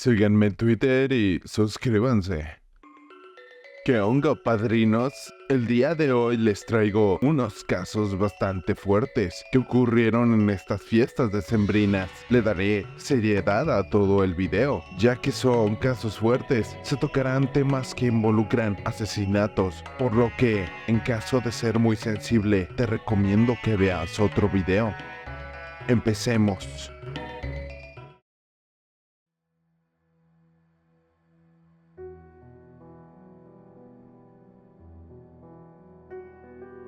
Síganme en Twitter y suscríbanse. ¿Qué onda, padrinos? El día de hoy les traigo unos casos bastante fuertes que ocurrieron en estas fiestas decembrinas. Le daré seriedad a todo el video, ya que son casos fuertes. Se tocarán temas que involucran asesinatos, por lo que, en caso de ser muy sensible, te recomiendo que veas otro video. Empecemos.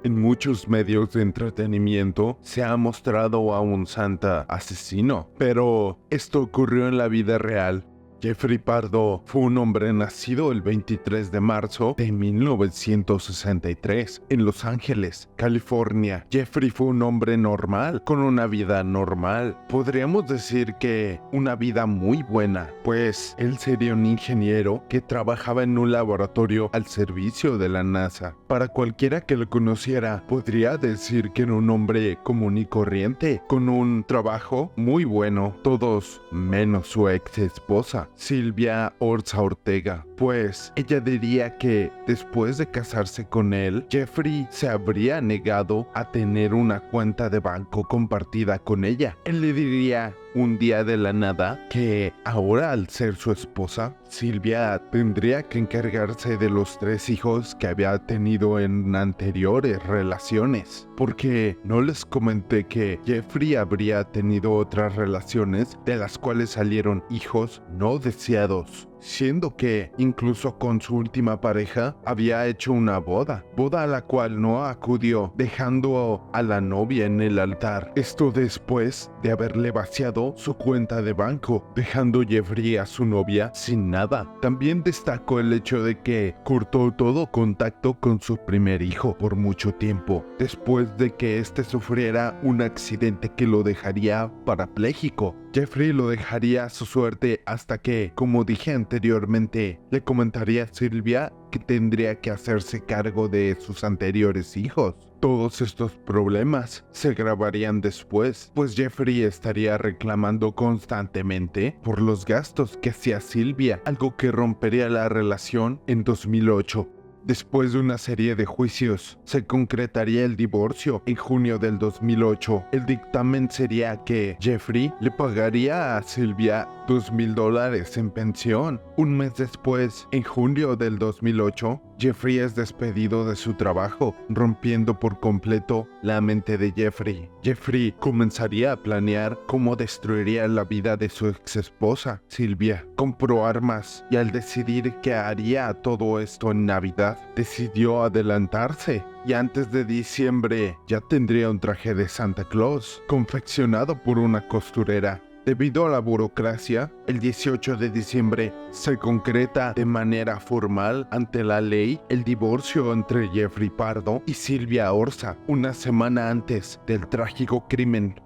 En muchos medios de entretenimiento se ha mostrado a un Santa asesino, pero esto ocurrió en la vida real. Jeffrey Pardo fue un hombre nacido el 23 de marzo de 1963 en Los Ángeles, California. Jeffrey fue un hombre normal, con una vida normal. Podríamos decir que una vida muy buena, pues él sería un ingeniero que trabajaba en un laboratorio al servicio de la NASA. Para cualquiera que lo conociera, podría decir que era un hombre común y corriente, con un trabajo muy bueno, todos menos su ex esposa, Silvia Orza Ortega, pues ella diría que después de casarse con él, Jeffrey se habría negado a tener una cuenta de banco compartida con ella. Él le diría un día de la nada que ahora, al ser su esposa, Silvia tendría que encargarse de los 3 hijos que había tenido en anteriores relaciones, porque no les comenté que Jeffrey habría tenido otras relaciones de las cuales salieron hijos no deseados, siendo que incluso con su última pareja había hecho una boda a la cual no acudió, dejando a la novia en el altar. Esto después de haberle vaciado su cuenta de banco, dejando Jeffrey a su novia sin nada. También destacó el hecho de que cortó todo contacto con su primer hijo por mucho tiempo, después de que este sufriera un accidente que lo dejaría parapléjico. Jeffrey lo dejaría a su suerte hasta que, como dije anteriormente, le comentaría a Silvia que tendría que hacerse cargo de sus anteriores hijos. Todos estos problemas se grabarían después, pues Jeffrey estaría reclamando constantemente por los gastos que hacía Silvia, algo que rompería la relación en 2008. Después de una serie de juicios, se concretaría el divorcio en junio del 2008. El dictamen sería que Jeffrey le pagaría a Silvia $2,000 en pensión. Un mes después, en junio del 2008, Jeffrey es despedido de su trabajo, rompiendo por completo la mente de Jeffrey. Jeffrey comenzaría a planear cómo destruiría la vida de su ex esposa, Silvia. Compró armas y al decidir que haría todo esto en Navidad, decidió adelantarse. Y antes de diciembre ya tendría un traje de Santa Claus, confeccionado por una costurera. Debido a la burocracia, el 18 de diciembre se concreta de manera formal ante la ley el divorcio entre Jeffrey Pardo y Silvia Orza, una semana antes del trágico crimen.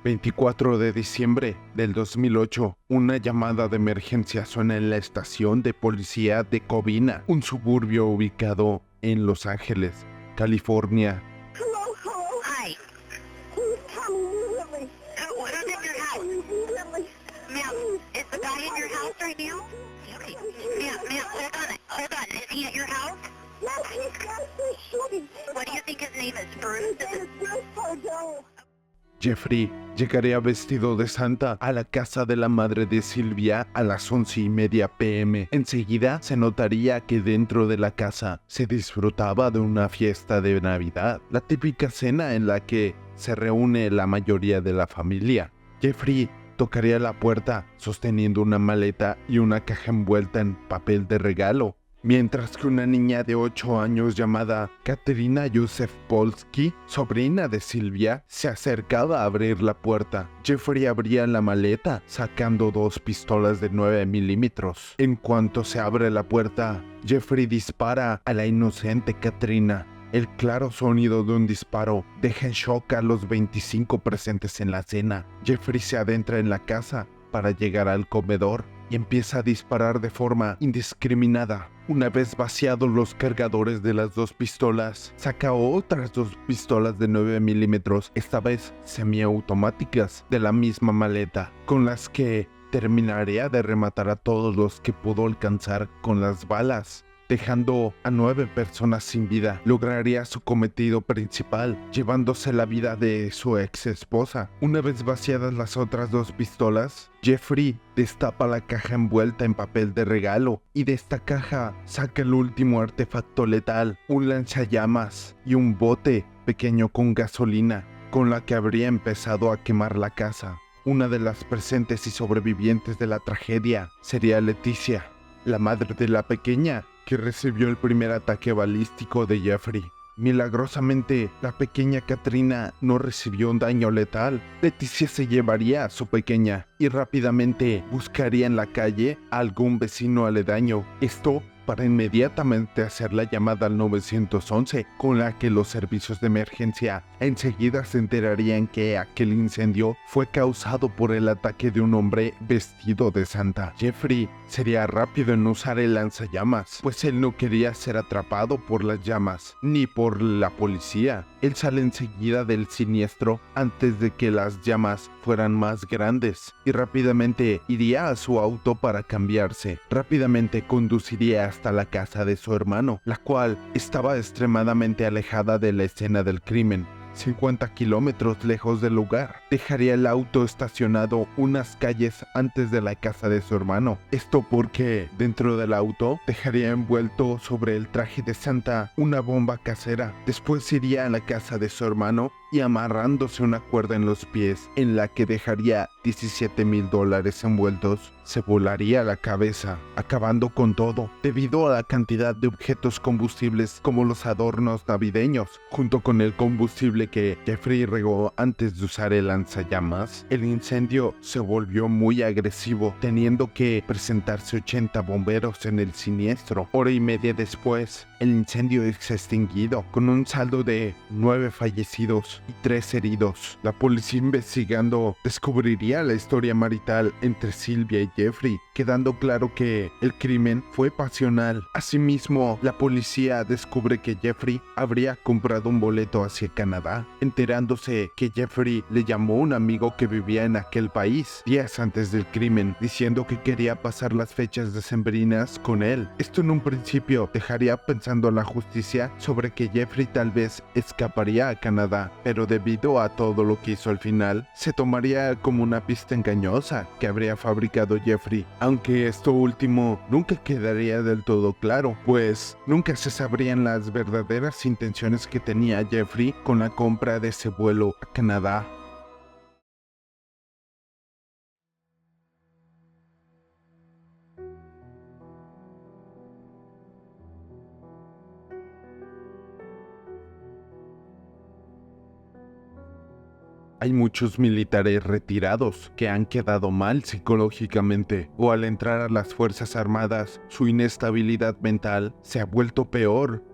24 de diciembre del 2008, una llamada de emergencia suena en la estación de policía de Covina, un suburbio ubicado en Los Ángeles, California. Right now? Okay. Ma'am, hold on. Is he at your house? No, he's got the shooting. What do you think his name is? Bruce? It's Bruce Pardo. Jeffrey llegaría vestido de Santa a la casa de la madre de Silvia a las 11:30 p.m. Enseguida se notaría que dentro de la casa se disfrutaba de una fiesta de Navidad, la típica cena en la que se reúne la mayoría de la familia. Jeffrey tocaría la puerta sosteniendo una maleta y una caja envuelta en papel de regalo, mientras que una niña de 8 años llamada Katerina Yusef Polsky, sobrina de Silvia, se acercaba a abrir la puerta. Jeffrey abría la maleta, sacando 2 pistolas de 9 milímetros. En cuanto se abre la puerta, Jeffrey dispara a la inocente Katerina. El claro sonido de un disparo deja en shock a los 25 presentes en la cena. Jeffrey se adentra en la casa para llegar al comedor y empieza a disparar de forma indiscriminada. Una vez vaciados los cargadores de las 2 pistolas, saca otras 2 pistolas de 9 milímetros, esta vez semiautomáticas, de la misma maleta, con las que terminaría de rematar a todos los que pudo alcanzar con las balas, dejando a 9 personas sin vida. Lograría su cometido principal, llevándose la vida de su ex esposa. Una vez vaciadas las otras 2 pistolas, Jeffrey destapa la caja envuelta en papel de regalo y de esta caja saca el último artefacto letal, un lanzallamas y un bote pequeño con gasolina, con la que habría empezado a quemar la casa. Una de las presentes y sobrevivientes de la tragedia sería Leticia, la madre de la pequeña que recibió el primer ataque balístico de Jeffrey. Milagrosamente, la pequeña Katrina no recibió un daño letal. Leticia se llevaría a su pequeña y rápidamente buscaría en la calle a algún vecino aledaño. Esto para inmediatamente hacer la llamada al 911, con la que los servicios de emergencia enseguida se enterarían que aquel incendio fue causado por el ataque de un hombre vestido de santa. Jeffrey sería rápido en usar el lanzallamas, pues él no quería ser atrapado por las llamas, ni por la policía. Él sale enseguida del siniestro antes de que las llamas fueran más grandes y rápidamente iría a su auto para cambiarse. Rápidamente conduciría hasta la casa de su hermano, la cual estaba extremadamente alejada de la escena del crimen, 50 kilómetros lejos del lugar. Dejaría el auto estacionado unas calles antes de la casa de su hermano. Esto porque dentro del auto dejaría envuelto sobre el traje de Santa una bomba casera. Después iría a la casa de su hermano y amarrándose una cuerda en los pies en la que dejaría $17,000 envueltos, se volaría la cabeza, acabando con todo, debido a la cantidad de objetos combustibles como los adornos navideños, junto con el combustible que Jeffrey regó antes de usar el lanzallamas. El incendio se volvió muy agresivo, teniendo que presentarse 80 bomberos en el siniestro. Hora y media después, el incendio es extinguido, con un saldo de 9 fallecidos y 3 heridos. La policía investigando descubriría la historia marital entre Sylvia y Jeffrey, quedando claro que el crimen fue pasional. Asimismo, la policía descubre que Jeffrey habría comprado un boleto hacia Canadá, enterándose que Jeffrey le llamó a un amigo que vivía en aquel país días antes del crimen, diciendo que quería pasar las fechas decembrinas con él. Esto en un principio dejaría pensando a la justicia sobre que Jeffrey tal vez escaparía a Canadá, pero debido a todo lo que hizo al final, se tomaría como una pista engañosa que habría fabricado Jeffrey, aunque esto último nunca quedaría del todo claro, pues nunca se sabrían las verdaderas intenciones que tenía Jeffrey con la compra de ese vuelo a Canadá. Hay muchos militares retirados que han quedado mal psicológicamente, o al entrar a las Fuerzas Armadas, su inestabilidad mental se ha vuelto peor.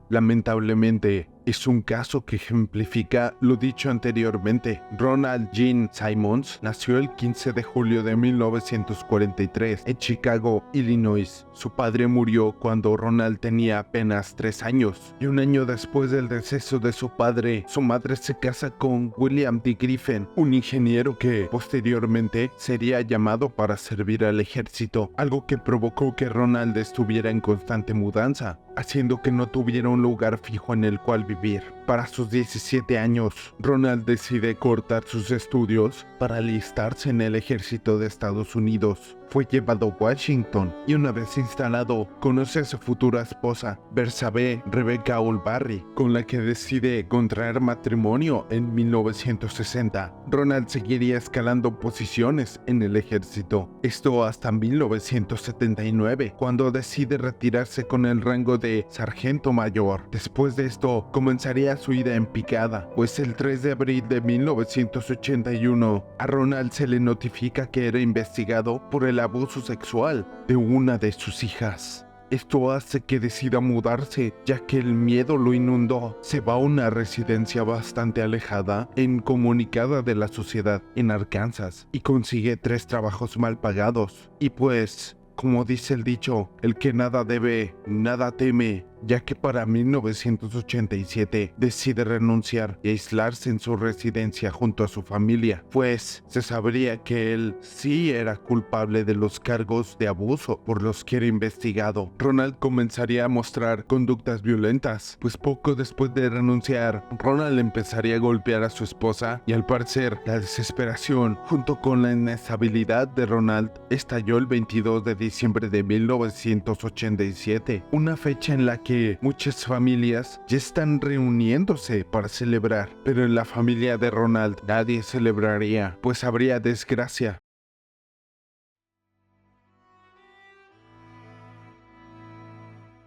Lamentablemente, es un caso que ejemplifica lo dicho anteriormente. Ronald Gene Simmons nació el 15 de julio de 1943 en Chicago, Illinois. Su padre murió cuando Ronald tenía apenas 3 años, y un año después del deceso de su padre, su madre se casa con William D. Griffin, un ingeniero que posteriormente sería llamado para servir al ejército, algo que provocó que Ronald estuviera en constante mudanza, haciendo que no tuviera un lugar fijo en el cual vivir. Para sus 17 años, Ronald decide cortar sus estudios para alistarse en el ejército de Estados Unidos. Fue llevado a Washington y una vez instalado, conoce a su futura esposa, Bersabe Rebecca Olbarry, con la que decide contraer matrimonio en 1960. Ronald seguiría escalando posiciones en el ejército, esto hasta 1979, cuando decide retirarse con el rango de sargento mayor. Después de esto, comenzaría su ida en picada, pues el 3 de abril de 1981, a Ronald se le notifica que era investigado por el abuso sexual de una de sus hijas. Esto hace que decida mudarse, ya que el miedo lo inundó. Se va a una residencia bastante alejada e incomunicada de la sociedad en Arkansas y consigue 3 trabajos mal pagados. Y pues, como dice el dicho, el que nada debe, nada teme, ya que para 1987 decide renunciar y aislarse en su residencia junto a su familia, pues se sabría que él sí era culpable de los cargos de abuso por los que era investigado. Ronald comenzaría a mostrar conductas violentas, pues poco después de renunciar, Ronald empezaría a golpear a su esposa y al parecer la desesperación junto con la inestabilidad de Ronald estalló el 22 de diciembre de 1987, una fecha en la que muchas familias ya están reuniéndose para celebrar, pero en la familia de Ronald nadie celebraría, pues habría desgracia.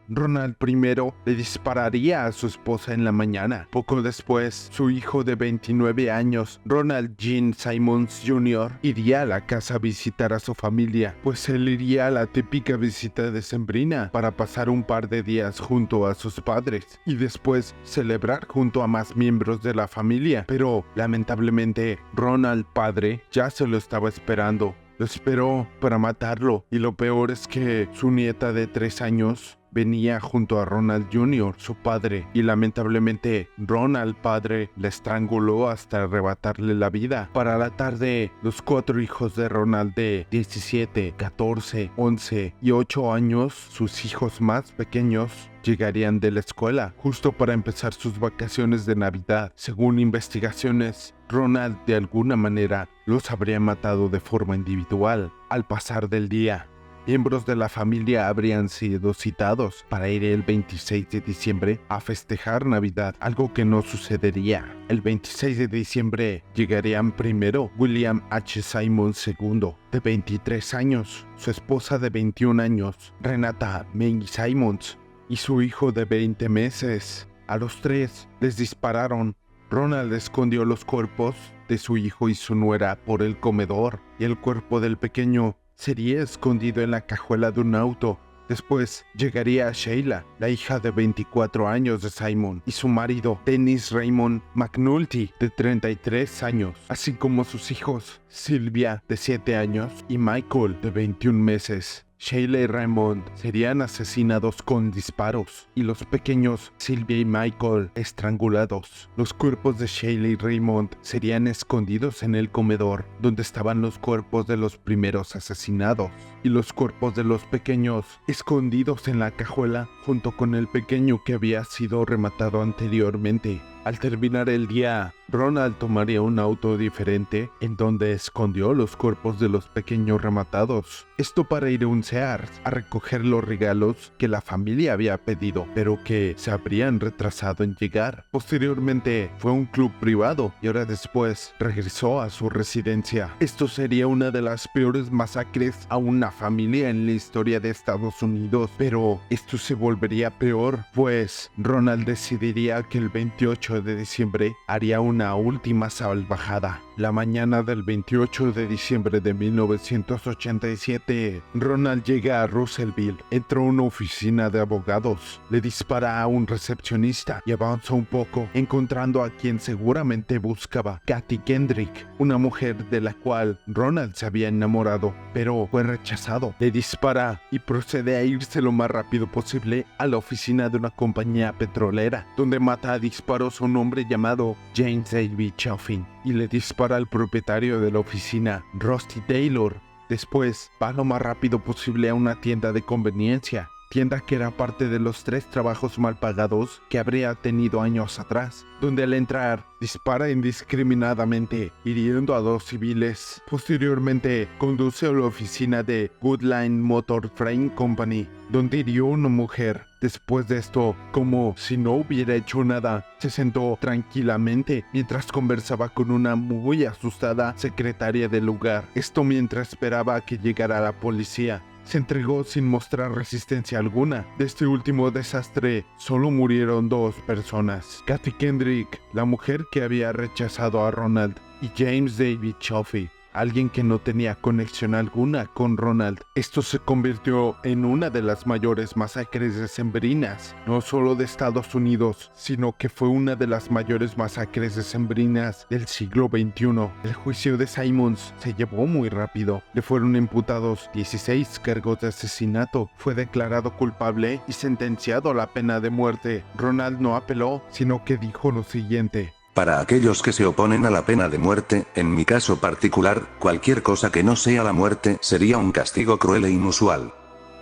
Ronald primero le dispararía a su esposa en la mañana. Poco después, su hijo de 29 años, Ronald Gene Simmons Jr., iría a la casa a visitar a su familia, pues él iría a la típica visita decembrina para pasar un par de días junto a sus padres y después celebrar junto a más miembros de la familia. Pero, lamentablemente, Ronald padre ya se lo estaba esperando. Lo esperó para matarlo y lo peor es que su nieta de 3 años venía junto a Ronald Jr., su padre, y lamentablemente Ronald padre la estranguló hasta arrebatarle la vida. Para la tarde, los 4 hijos de Ronald de 17, 14, 11 y 8 años, sus hijos más pequeños, llegarían de la escuela justo para empezar sus vacaciones de Navidad. Según investigaciones, Ronald de alguna manera los habría matado de forma individual. Al pasar del día, miembros de la familia habrían sido citados para ir el 26 de diciembre a festejar Navidad, algo que no sucedería. El 26 de diciembre llegarían primero William H. Simmons II, de 23 años, su esposa de 21 años, Renata May Simmons, y su hijo de 20 meses. A los 3 les dispararon. Ronald escondió los cuerpos de su hijo y su nuera por el comedor, y el cuerpo del pequeño sería escondido en la cajuela de un auto. Después llegaría Sheila, la hija de 24 años de Simon, y su marido, Dennis Raymond McNulty, de 33 años, así como sus hijos, Sylvia, de 7 años, y Michael, de 21 meses. Sheila y Raymond serían asesinados con disparos y los pequeños Sylvia y Michael estrangulados. Los cuerpos de Sheila y Raymond serían escondidos en el comedor donde estaban los cuerpos de los primeros asesinados y los cuerpos de los pequeños escondidos en la cajuela junto con el pequeño que había sido rematado anteriormente. Al terminar el día, Ronald tomaría un auto diferente en donde escondió los cuerpos de los pequeños rematados. Esto para ir a un Sears a recoger los regalos que la familia había pedido, pero que se habrían retrasado en llegar. Posteriormente fue a un club privado y horas después regresó a su residencia. Esto sería una de las peores masacres a una familia en la historia de Estados Unidos, pero esto se volvería peor, pues Ronald decidiría que el 28 de diciembre haría una última salvajada. La mañana del 28 de diciembre de 1987, Ronald llega a Russellville, entra a una oficina de abogados, le dispara a un recepcionista y avanza un poco, encontrando a quien seguramente buscaba, Kathy Kendrick, una mujer de la cual Ronald se había enamorado, pero fue rechazado. Le dispara y procede a irse lo más rápido posible a la oficina de una compañía petrolera, donde mata a disparos a un hombre llamado James David Chaffin y le dispara al propietario de la oficina, Rusty Taylor. Después va lo más rápido posible a una tienda de conveniencia, tienda que era parte de los 3 trabajos mal pagados que habría tenido años atrás, donde al entrar dispara indiscriminadamente, hiriendo a 2 civiles. Posteriormente conduce a la oficina de Goodline Motor Frame Company, donde hirió a una mujer. Después de esto, como si no hubiera hecho nada, se sentó tranquilamente mientras conversaba con una muy asustada secretaria del lugar. Esto mientras esperaba a que llegara la policía. Se entregó sin mostrar resistencia alguna. De este último desastre, solo murieron 2 personas. Kathy Kendrick, la mujer que había rechazado a Ronald, y James David Chaffee, alguien que no tenía conexión alguna con Ronald. Esto se convirtió en una de las mayores masacres decembrinas, no solo de Estados Unidos, sino que fue una de las mayores masacres decembrinas del siglo XXI. El juicio de Simmons se llevó muy rápido. Le fueron imputados 16 cargos de asesinato. Fue declarado culpable y sentenciado a la pena de muerte. Ronald no apeló, sino que dijo lo siguiente: para aquellos que se oponen a la pena de muerte, en mi caso particular, cualquier cosa que no sea la muerte sería un castigo cruel e inusual.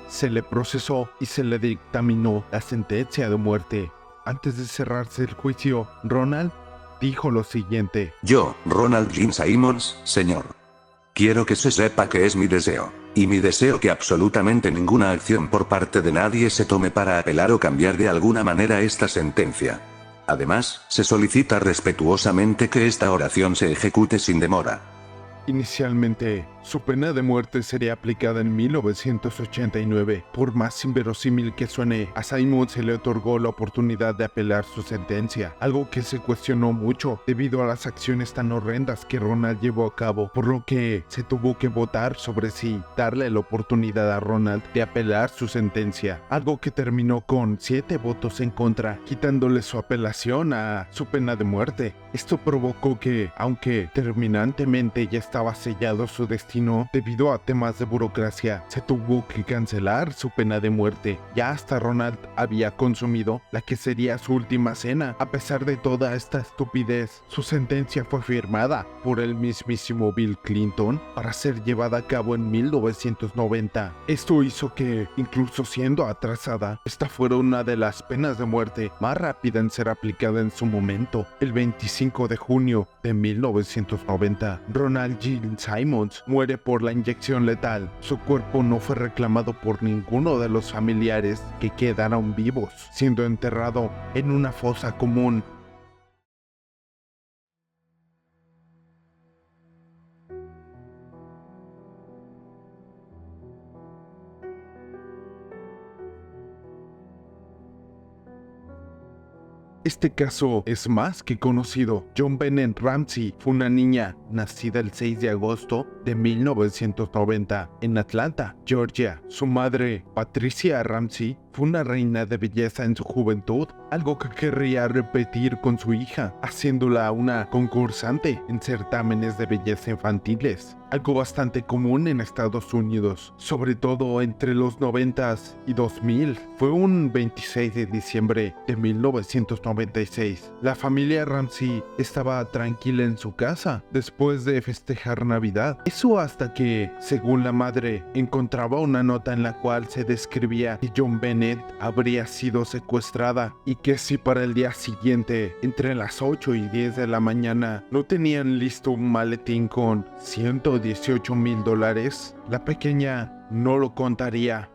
Se le procesó y se le dictaminó la sentencia de muerte. Antes de cerrarse el juicio, Ronald dijo lo siguiente: yo, Ronald Gene Simmons, señor. Quiero que se sepa que es mi deseo. Y mi deseo que absolutamente ninguna acción por parte de nadie se tome para apelar o cambiar de alguna manera esta sentencia. Además, se solicita respetuosamente que esta oración se ejecute sin demora. Inicialmente, su pena de muerte sería aplicada en 1989. Por más inverosímil que suene, a Simmons se le otorgó la oportunidad de apelar su sentencia, algo que se cuestionó mucho debido a las acciones tan horrendas que Ronald llevó a cabo, por lo que se tuvo que votar sobre si darle la oportunidad a Ronald de apelar su sentencia, algo que terminó con 7 votos en contra, quitándole su apelación a su pena de muerte. Esto provocó que, aunque terminantemente ya estaba sellado su destino, debido a temas de burocracia, se tuvo que cancelar su pena de muerte. Ya hasta Ronald había consumido la que sería su última cena. A pesar de toda esta estupidez, su sentencia fue firmada por el mismísimo Bill Clinton para ser llevada a cabo en 1990. Esto hizo que, incluso siendo atrasada, esta fuera una de las penas de muerte más rápida en ser aplicada en su momento. El 25 de junio de 1990, Ronald Gene Simmons muere por la inyección letal. Su cuerpo no fue reclamado por ninguno de los familiares que quedaron vivos, siendo enterrado en una fosa común. Este caso es más que conocido. John Bennett Ramsey fue una niña nacida el 6 de agosto de 1990 en Atlanta, Georgia. Su madre, Patricia Ramsey, fue una reina de belleza en su juventud, algo que querría repetir con su hija, haciéndola una concursante en certámenes de belleza infantiles, algo bastante común en Estados Unidos, sobre todo entre los 90s y 2000. Fue un 26 de diciembre de 1996. La familia Ramsey estaba tranquila en su casa después de festejar Navidad. Eso hasta que, según la madre, encontraba una nota en la cual se describía que John Bennett habría sido secuestrada y que si para el día siguiente, entre las 8 y 10 de la mañana, no tenían listo un maletín con $118,000, la pequeña no lo contaría.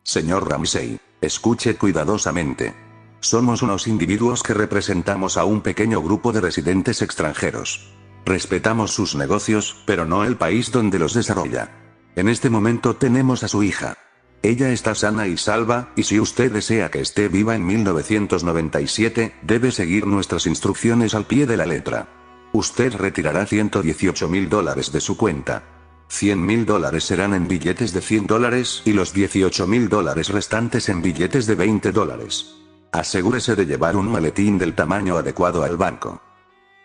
Señor Ramsey, escuche cuidadosamente. Somos unos individuos que representamos a un pequeño grupo de residentes extranjeros. Respetamos sus negocios, pero no el país donde los desarrolla. En este momento tenemos a su hija. Ella está sana y salva, y si usted desea que esté viva en 1997, debe seguir nuestras instrucciones al pie de la letra. Usted retirará $118,000 de su cuenta. $100,000 serán en billetes de $100 y los $18,000 restantes en billetes de $20. Asegúrese de llevar un maletín del tamaño adecuado al banco.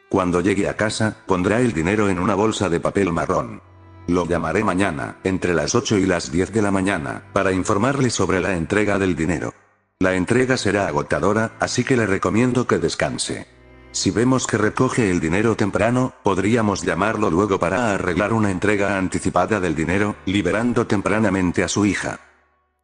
Cuando llegue a casa, pondrá el dinero en una bolsa de papel marrón. Lo llamaré mañana, entre las 8 y las 10 de la mañana, para informarle sobre la entrega del dinero. La entrega será agotadora, así que le recomiendo que descanse. Si vemos que recoge el dinero temprano, podríamos llamarlo luego para arreglar una entrega anticipada del dinero, liberando tempranamente a su hija.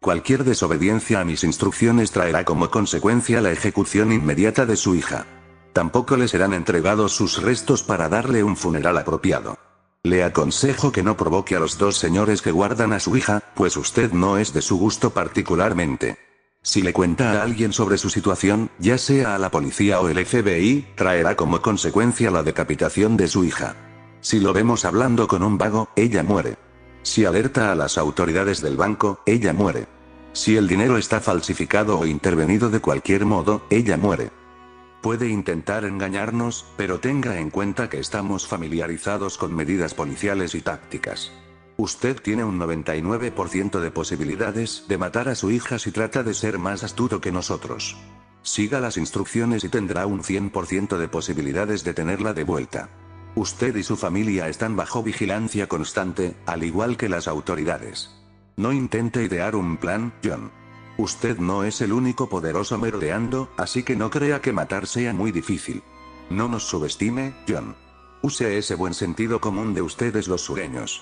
Cualquier desobediencia a mis instrucciones traerá como consecuencia la ejecución inmediata de su hija. Tampoco le serán entregados sus restos para darle un funeral apropiado. Le aconsejo que no provoque a los dos señores que guardan a su hija, pues usted no es de su gusto particularmente. Si le cuenta a alguien sobre su situación, ya sea a la policía o el FBI, traerá como consecuencia la decapitación de su hija. Si lo vemos hablando con un vago, ella muere. Si alerta a las autoridades del banco, ella muere. Si el dinero está falsificado o intervenido de cualquier modo, ella muere. Puede intentar engañarnos, pero tenga en cuenta que estamos familiarizados con medidas policiales y tácticas. Usted tiene un 99% de posibilidades de matar a su hija si trata de ser más astuto que nosotros. Siga las instrucciones y tendrá un 100% de posibilidades de tenerla de vuelta. Usted y su familia están bajo vigilancia constante, al igual que las autoridades. No intente idear un plan, John. Usted no es el único poderoso merodeando, así que no crea que matar sea muy difícil. No nos subestime, John. Use ese buen sentido común de ustedes los sureños.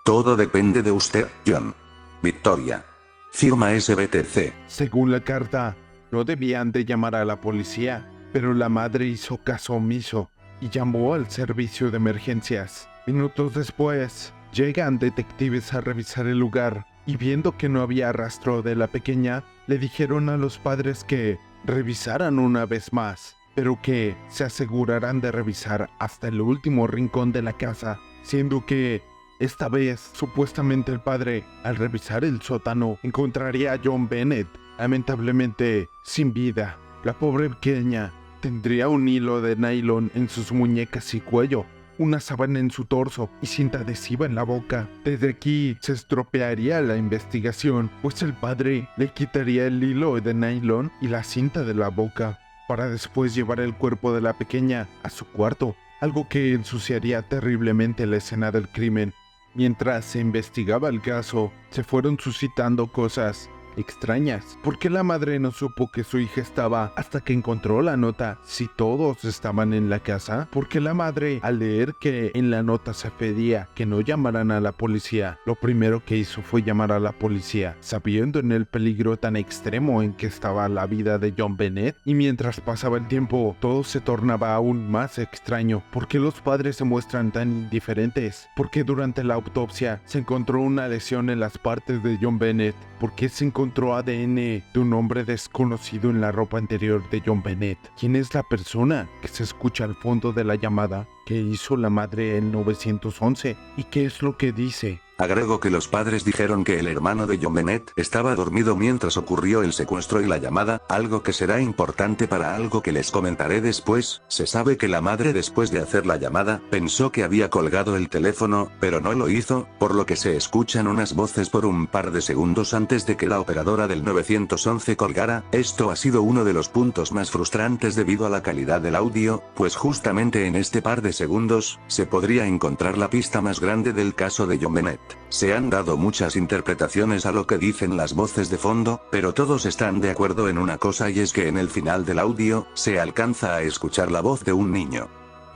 Todo depende de usted, John. Victoria. Firma SBTC. Según la carta, no debían de llamar a la policía, pero la madre hizo caso omiso y llamó al servicio de emergencias. Minutos después, llegan detectives a revisar el lugar y viendo que no había rastro de la pequeña, le dijeron a los padres que revisaran una vez más, pero que se aseguraran de revisar hasta el último rincón de la casa, siendo que esta vez, supuestamente el padre, al revisar el sótano, encontraría a John Bennett, lamentablemente sin vida. La pobre pequeña tendría un hilo de nylon en sus muñecas y cuello, una sábana en su torso y cinta adhesiva en la boca. Desde aquí se estropearía la investigación, pues el padre le quitaría el hilo de nylon y la cinta de la boca, para después llevar el cuerpo de la pequeña a su cuarto, algo que ensuciaría terriblemente la escena del crimen. Mientras se investigaba el caso, se fueron suscitando cosas extrañas. ¿Por qué la madre no supo que su hija estaba hasta que encontró la nota si todos estaban en la casa? ¿Por qué la madre, al leer que en la nota se pedía que no llamaran a la policía, lo primero que hizo fue llamar a la policía, sabiendo en el peligro tan extremo en que estaba la vida de John Bennett? Y mientras pasaba el tiempo, todo se tornaba aún más extraño. ¿Por qué los padres se muestran tan indiferentes? ¿Por qué durante la autopsia se encontró una lesión en las partes de John Bennett? ¿Por qué se encontró ADN de un hombre desconocido en la ropa interior de John Bennett? ¿Quién es la persona que se escucha al fondo de la llamada que hizo la madre en 911? ¿Y qué es lo que dice? Agrego que los padres dijeron que el hermano de John Bennett estaba dormido mientras ocurrió el secuestro y la llamada, algo que será importante para algo que les comentaré después. Se sabe que la madre, después de hacer la llamada, pensó que había colgado el teléfono, pero no lo hizo, por lo que se escuchan unas voces por un par de segundos antes de que la operadora del 911 colgara. Esto ha sido uno de los puntos más frustrantes debido a la calidad del audio, pues justamente en este par de segundos, se podría encontrar la pista más grande del caso de John Bennett. Se han dado muchas interpretaciones a lo que dicen las voces de fondo, pero todos están de acuerdo en una cosa, y es que en el final del audio, se alcanza a escuchar la voz de un niño.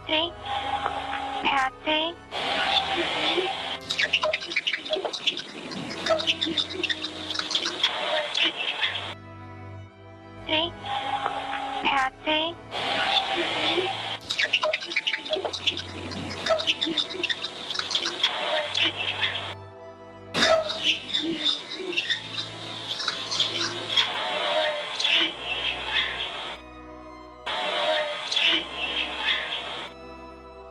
Sí. Patsy. Sí. Patsy.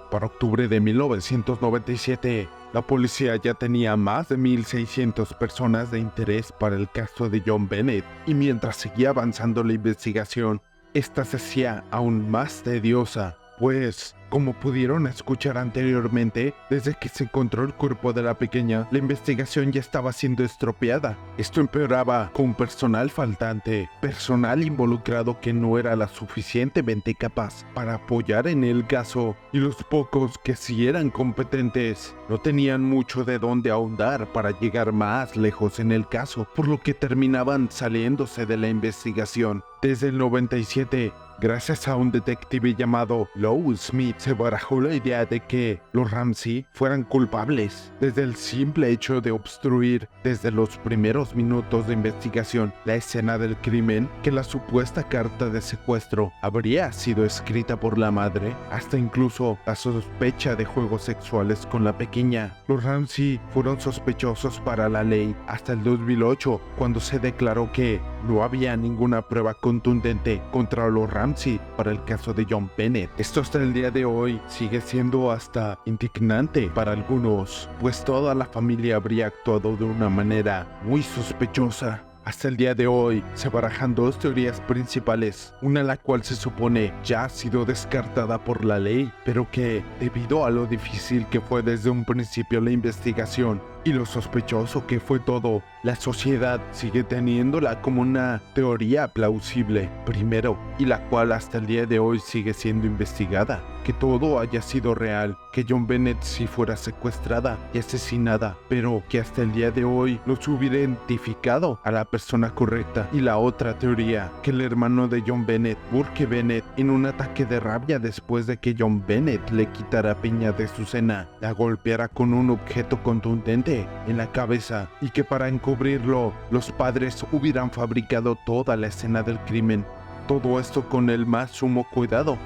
Para octubre de 1997, la policía ya tenía más de 1,600 personas de interés para el caso de John Bennett, y mientras seguía avanzando la investigación, esta se hacía aún más tediosa, pues, como pudieron escuchar anteriormente, desde que se encontró el cuerpo de la pequeña, la investigación ya estaba siendo estropeada. Esto empeoraba con personal faltante, personal involucrado que no era lo suficientemente capaz para apoyar en el caso, y los pocos que sí eran competentes no tenían mucho de dónde ahondar para llegar más lejos en el caso, por lo que terminaban saliéndose de la investigación. Desde el 97, gracias a un detective llamado Lou Smith, se barajó la idea de que los Ramsey fueran culpables, desde el simple hecho de obstruir desde los primeros minutos de investigación la escena del crimen, que la supuesta carta de secuestro habría sido escrita por la madre, hasta incluso la sospecha de juegos sexuales con la pequeña. Los Ramsey fueron sospechosos para la ley hasta el 2008, cuando se declaró que no había ninguna prueba contundente contra los Ramsey para el caso de John Bennett. Esto hasta el día de hoy sigue siendo hasta indignante para algunos, pues toda la familia habría actuado de una manera muy sospechosa. Hasta el día de hoy se barajan dos teorías principales, una la cual se supone ya ha sido descartada por la ley, pero que, debido a lo difícil que fue desde un principio la investigación y lo sospechoso que fue todo, la sociedad sigue teniéndola como una teoría plausible, primero, y la cual hasta el día de hoy sigue siendo investigada, que todo haya sido real, que John Bennett sí fuera secuestrada y asesinada, pero que hasta el día de hoy no se hubiera identificado a la persona correcta. Y la otra teoría, que el hermano de John Bennett, Burke Bennett, en un ataque de rabia después de que John Bennett le quitara piña de su cena, la golpeara con un objeto contundente en la cabeza, y que para encubrirlo, los padres hubieran fabricado toda la escena del crimen. Todo esto con el más sumo cuidado.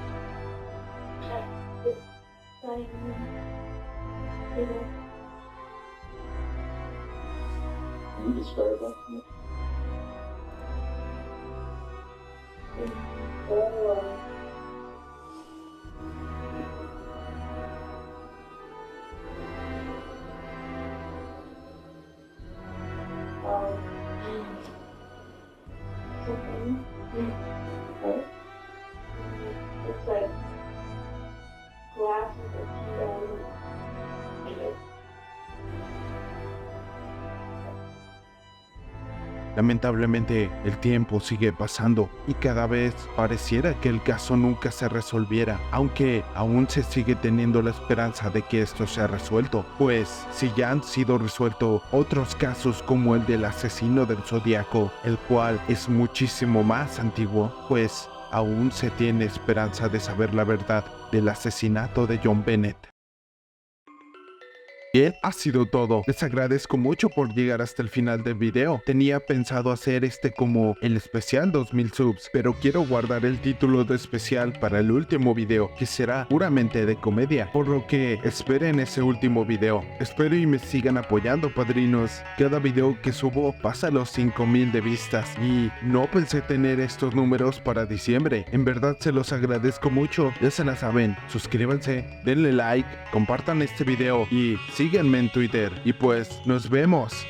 It's like glasses or Lamentablemente, el tiempo sigue pasando y cada vez pareciera que el caso nunca se resolviera, aunque aún se sigue teniendo la esperanza de que esto sea resuelto, pues si ya han sido resueltos otros casos como el del asesino del Zodíaco, el cual es muchísimo más antiguo, pues aún se tiene esperanza de saber la verdad del asesinato de John Bennett. Bien, ha sido todo. Les agradezco mucho por llegar hasta el final del video. Tenía pensado hacer este como el especial 2000 subs, pero quiero guardar el título de especial para el último video, que será puramente de comedia, por lo que esperen ese último video. Espero y me sigan apoyando, padrinos. Cada video que subo pasa los 5000 de vistas y no pensé tener estos números para diciembre. En verdad se los agradezco mucho. Ya se la saben, suscríbanse, denle like, compartan este video y síganme en Twitter. Y pues nos vemos.